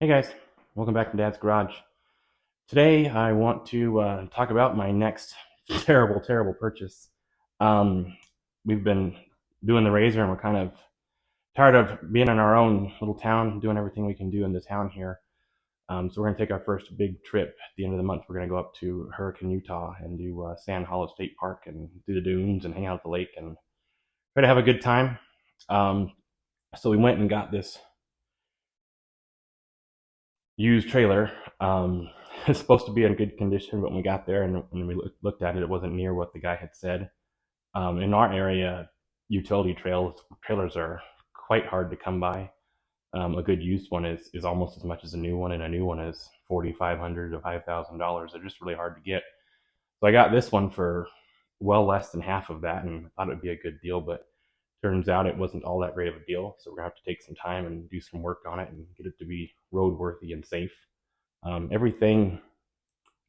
Hey guys, welcome back to Dad's Garage. Today I want to talk about my next terrible purchase. Um, we've been doing the razor and we're kind of tired of being in our own little town, doing everything we can do in the town here. So we're going to take our first big trip at the end of the month. We're going to go up to Hurricane, Utah and do Sand Hollow State Park and do the dunes and hang out at the lake and try to have a good time. Um, so we went and got this used trailer. It's supposed to be in good condition, but when we got there and when we looked at it, it wasn't near what the guy had said. In our area, utility trailers are quite hard to come by. A good used one is almost as much as a new one, and a new one is $4,500 to $5,000. They're just really hard to get. So I got this one for well less than half of that, and thought it'd be a good deal. But turns out it wasn't all that great of a deal. So we're gonna have to take some time and do some work on it and get it to be roadworthy and safe. Everything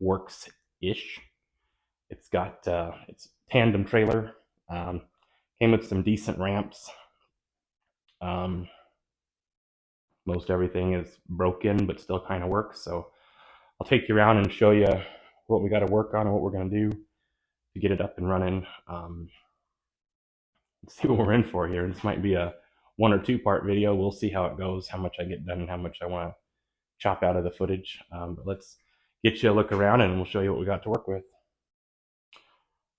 works ish. It's tandem trailer. Um, Came with some decent ramps. Um, Most everything is broken, but still kind of works. So I'll take you around and show you what we got to work on and what we're going to do to get it up and running. Let's see what we're in for here. This might be a 1 or 2 part video. We'll see how it goes, how much I get done, and how much I want to chop out of the footage. But let's get you a look around and we'll show you what we got to work with.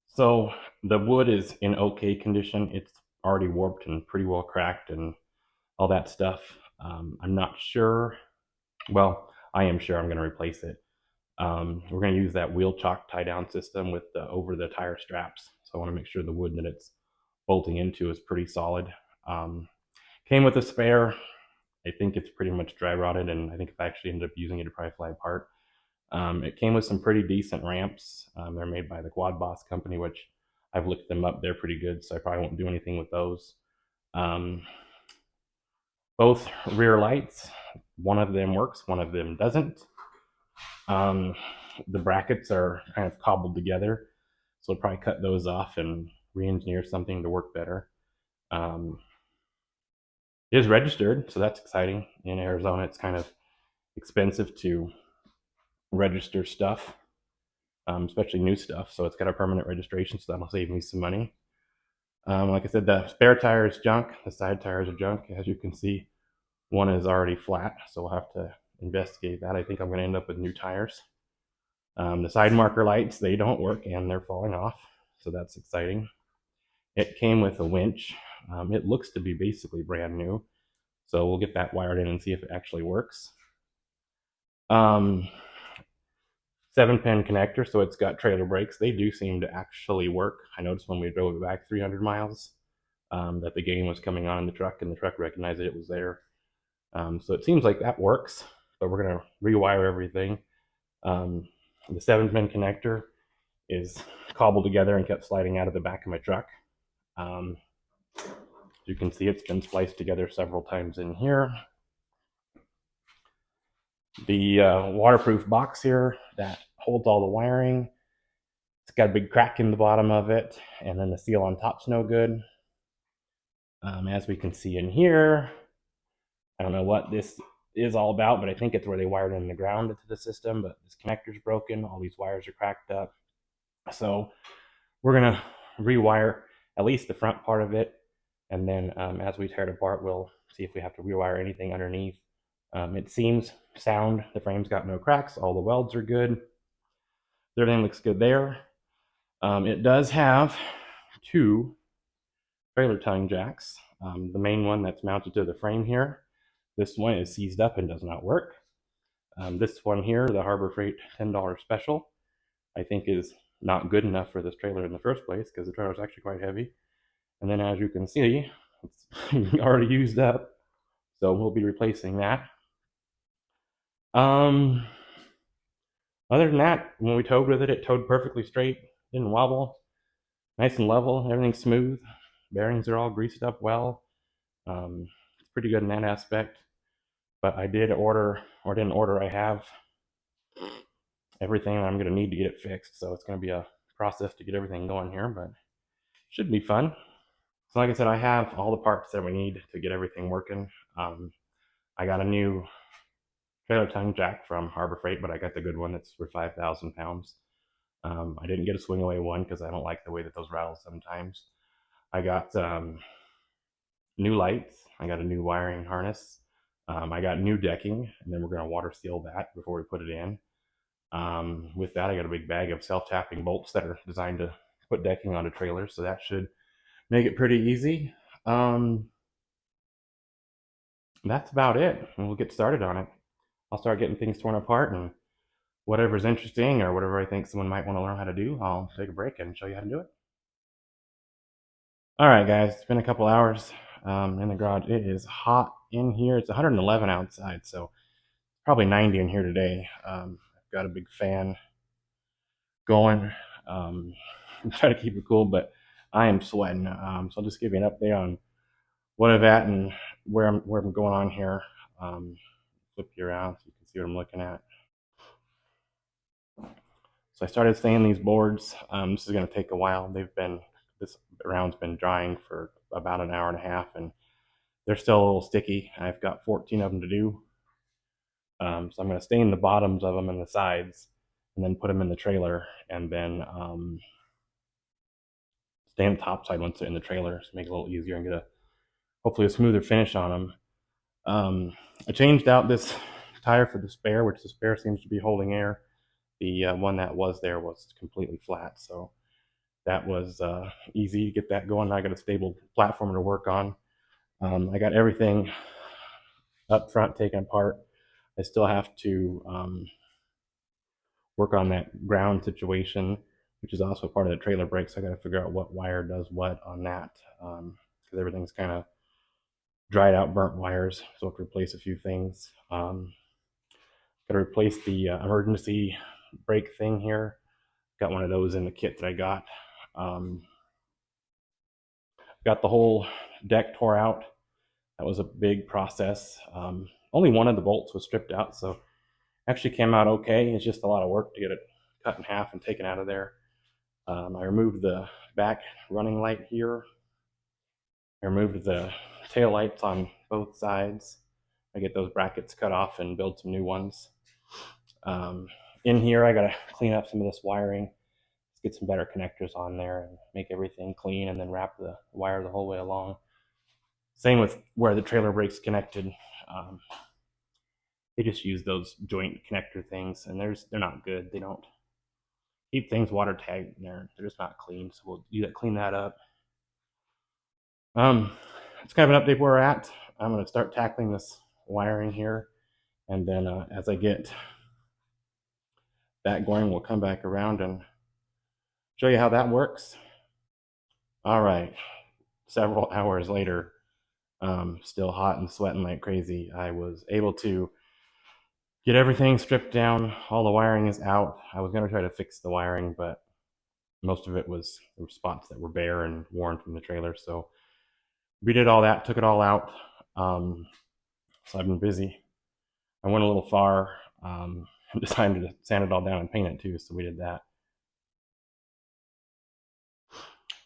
So the wood is in okay condition. It's already warped and pretty well cracked and all that stuff. I'm not sure. Well, I am sure I'm going to replace it. We're going to use that wheel chock tie down system with the over the tire straps. So I want to make sure the wood that it's bolting into is pretty solid. Um, Came with a spare. I think it's pretty much dry rotted, and I think if I actually ended up using it, it'd probably fly apart. It came with some pretty decent ramps. They're made by the Quad Boss company, which I've looked them up. They're pretty good, so I probably won't do anything with those. Um, both rear lights, one of them works, one of them doesn't. Um, the brackets are kind of cobbled together, so I'll probably cut those off and re-engineer something to work better. Um, it is registered, so that's exciting. In Arizona, it's kind of expensive to register stuff, especially new stuff. So it's got a permanent registration, so that'll save me some money. Like I said, the spare tire is junk. The side tires are junk. As you can see, one is already flat, so we'll have to investigate that. I think I'm going to end up with new tires. The side marker lights, they don't work and they're falling off, so that's exciting. It came with a winch. It looks to be basically brand new, so we'll get that wired in and see if it actually works. Um, 7-pin connector, so it's got trailer brakes. They do seem to actually work. I noticed when we drove it back 300 miles that the gain was coming on in the truck, and the truck recognized it was there. So it seems like that works, but we're going to rewire everything. Um, the 7-pin connector is cobbled together and kept sliding out of the back of my truck. Um, you can see it's been spliced together several times in here. The waterproof box here that holds all the wiring, it's got a big crack in the bottom of it, and then the seal on top's no good. As we can see in here, I don't know what this is all about, but I think it's where they wired in the ground into the system, but this connector's broken. All these wires are cracked up. So we're going to rewire at least the front part of it. And then as we tear it apart, we'll see if we have to rewire anything underneath. It seems sound. The frame's got no cracks. All the welds are good. Everything looks good there. It does have 2 trailer tongue jacks. The main one that's mounted to the frame here. This one is seized up and does not work. This one here, the Harbor Freight $10 special, I think is not good enough for this trailer in the first place because the trailer is actually quite heavy. And then as you can see, it's already used up. So we'll be replacing that. Other than that, when we towed with it, it towed perfectly straight, didn't wobble, nice and level, everything's smooth. Bearings are all greased up well. It's pretty good in that aspect. But I did order, or didn't order, I have everything I'm going to need to get it fixed. So it's going to be a process to get everything going here, but should be fun. So like I said, I have all the parts that we need to get everything working. I got a new trailer tongue jack from Harbor Freight, but I got the good one. It's for 5,000 pounds. I didn't get a swing away one because I don't like the way that those rattle sometimes. I got new lights. I got a new wiring harness. I got new decking, and then we're going to water seal that before we put it in. With that, I got a big bag of self-tapping bolts that are designed to put decking onto trailers, so that should make it pretty easy. That's about it. And we'll get started on it. I'll start getting things torn apart, and whatever's interesting or whatever I think someone might want to learn how to do, I'll take a break and show you how to do it. All right, guys, it's been a couple hours in the garage. It is hot in here. It's 111 outside, so probably 90 in here today. I've got a big fan going. Try to keep it cool, but I am sweating. So I'll just give you an update on what I'm at and where I'm going on here. Flip you around so you can see what I'm looking at. So I started staining these boards. This is going to take a while. This round's been drying for about an hour and a half, and they're still a little sticky. I've got 14 of them to do. So I'm going to stain the bottoms of them and the sides, and then put them in the trailer, and then stain the top side once they're in the trailer to make it a little easier and get hopefully a smoother finish on them. I changed out this tire for the spare, which the spare seems to be holding air. The one that was there was completely flat, so that was easy to get that going. I got a stable platform to work on. I got everything up front taken apart. I still have to work on that ground situation, which is also part of the trailer brake. So I got to figure out what wire does what on that, because everything's kind of dried out, burnt wires. So I have to replace a few things. Got to replace the emergency brake thing here. Got one of those in the kit that I got. Got the whole deck tore out. That was a big process. Only one of the bolts was stripped out, so actually came out okay. It's just a lot of work to get it cut in half and taken out of there. I removed the back running light here. I removed the tail lights on both sides. I get those brackets cut off and build some new ones. In here, I gotta clean up some of this wiring, get some better connectors on there and make everything clean, and then wrap the wire the whole way along. Same with where the trailer brake's connected. They just use those joint connector things, and they're not good. They don't keep things watertight, and they're just not clean. So we'll clean that up. It's kind of an update where we're at. I'm going to start tackling this wiring here, and then as I get that going, we'll come back around and show you how that works. All right, several hours later, still hot and sweating like crazy. I was able to get everything stripped down. All the wiring is out. I was going to try to fix the wiring, but most of it there were spots that were bare and worn from the trailer. So we did all that, took it all out. So I've been busy. I went a little far and decided to sand it all down and paint it too. So we did that.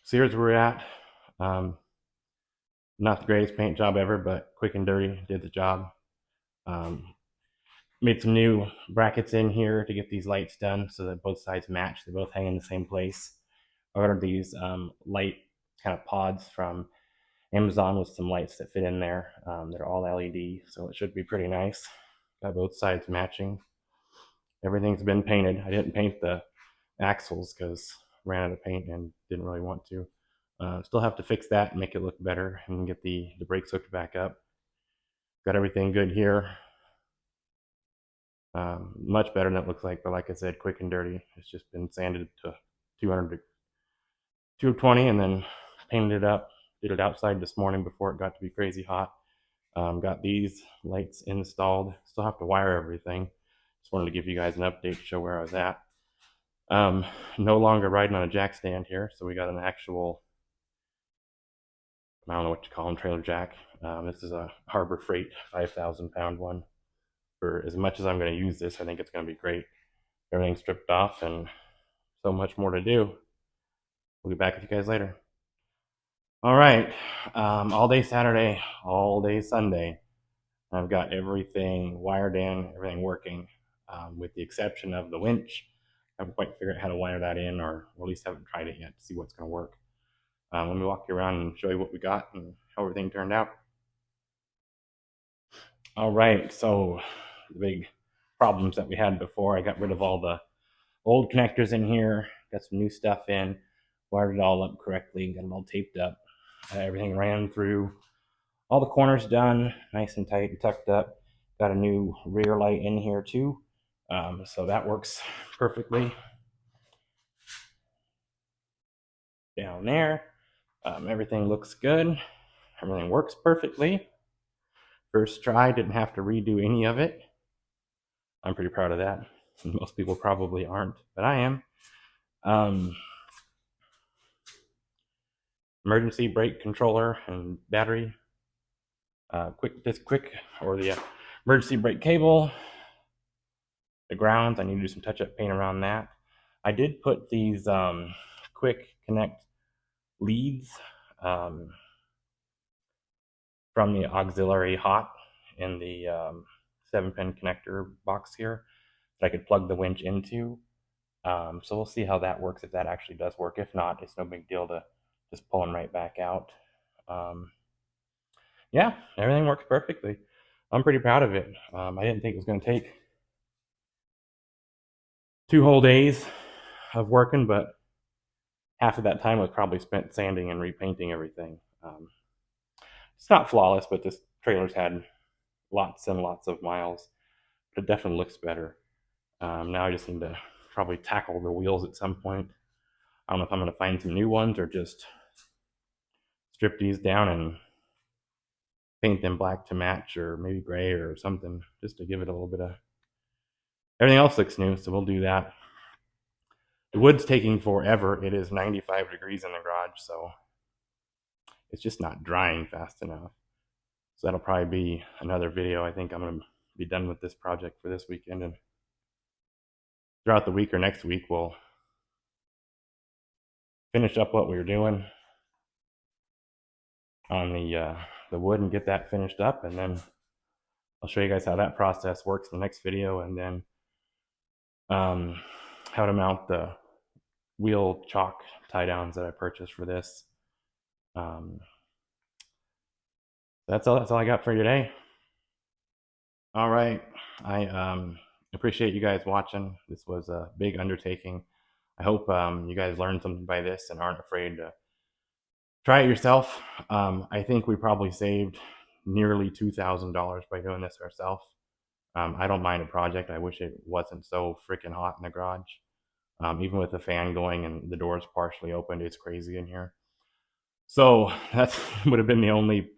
So here's where we're at. Not the greatest paint job ever, but quick and dirty, did the job. Made some new brackets in here to get these lights done so that both sides match. They both hang in the same place. I ordered these light kind of pods from Amazon with some lights that fit in there. They're all LED, so it should be pretty nice. Got both sides matching. Everything's been painted. I didn't paint the axles because ran out of paint and didn't really want to. Still have to fix that and make it look better and get the brakes hooked back up. Got everything good here. Much better than it looks like, but like I said, quick and dirty. It's just been sanded to 220 and then painted it up. Did it outside this morning before it got to be crazy hot. Got these lights installed. Still have to wire everything. Just wanted to give you guys an update to show where I was at. No longer riding on a jack stand here, so we got an actual, I don't know what you call them, trailer jack. This is a Harbor Freight 5,000 pound one. For as much as I'm going to use this, I think it's going to be great. Everything's stripped off and so much more to do. We'll be back with you guys later. All right, all day Saturday, all day Sunday. I've got everything wired in, everything working, with the exception of the winch. I haven't quite figured out how to wire that in, or at least haven't tried it yet to see what's going to work. Let me walk you around and show you what we got and how everything turned out. All right, so the big problems that we had before, I got rid of all the old connectors in here, got some new stuff in, wired it all up correctly, got it all taped up. Everything ran through, all the corners done, nice and tight and tucked up. Got a new rear light in here too, so that works perfectly. Down there, everything looks good. Everything works perfectly. First try, didn't have to redo any of it. I'm pretty proud of that. Most people probably aren't, but I am. Emergency brake controller and battery. The emergency brake cable. The grounds, I need to do some touch-up paint around that. I did put these quick connect leads from the auxiliary hot in the 7-pin connector box here that I could plug the winch into. So we'll see how that works, if that actually does work. If not, it's no big deal to just pull them right back out. Yeah, everything works perfectly. I'm pretty proud of it. I didn't think it was going to take 2 whole days of working, but half of that time was probably spent sanding and repainting everything. It's not flawless, but this trailer's had lots and lots of miles, but it definitely looks better. Now I just need to probably tackle the wheels at some point. I don't know if I'm going to find some new ones or just strip these down and paint them black to match, or maybe gray or something, just to give it a little bit of... Everything else looks new, so we'll do that. The wood's taking forever. It is 95 degrees in the garage, so it's just not drying fast enough. So that'll probably be another video. I think I'm going to be done with this project for this weekend, and throughout the week or next week we'll finish up what we were doing on the wood and get that finished up, and then I'll show you guys how that process works in the next video, and then how to mount the wheel chalk tie downs that I purchased for this. That's all I got for today. All right, I appreciate you guys watching. This was a big undertaking. I hope you guys learned something by this and aren't afraid to try it yourself. I think we probably saved nearly $2,000 by doing this ourselves. I don't mind a project. I wish it wasn't so freaking hot in the garage. Even with the fan going and the doors partially opened, it's crazy in here. So that would have been the only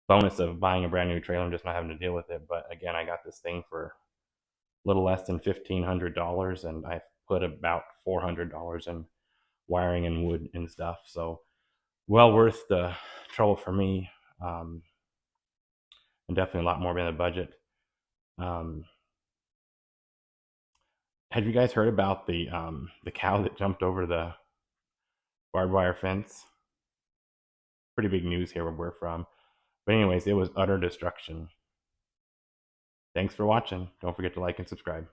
bonus of buying a brand new trailer and just not having to deal with it. But again, I got this thing for a little less than $1,500, and I put about $400 in wiring and wood and stuff. So well worth the trouble for me, and definitely a lot more than the budget. Have you guys heard about the cow that jumped over the barbed wire fence? Pretty big news here where we're from. But anyways, it was utter destruction. Thanks for watching. Don't forget to like and subscribe.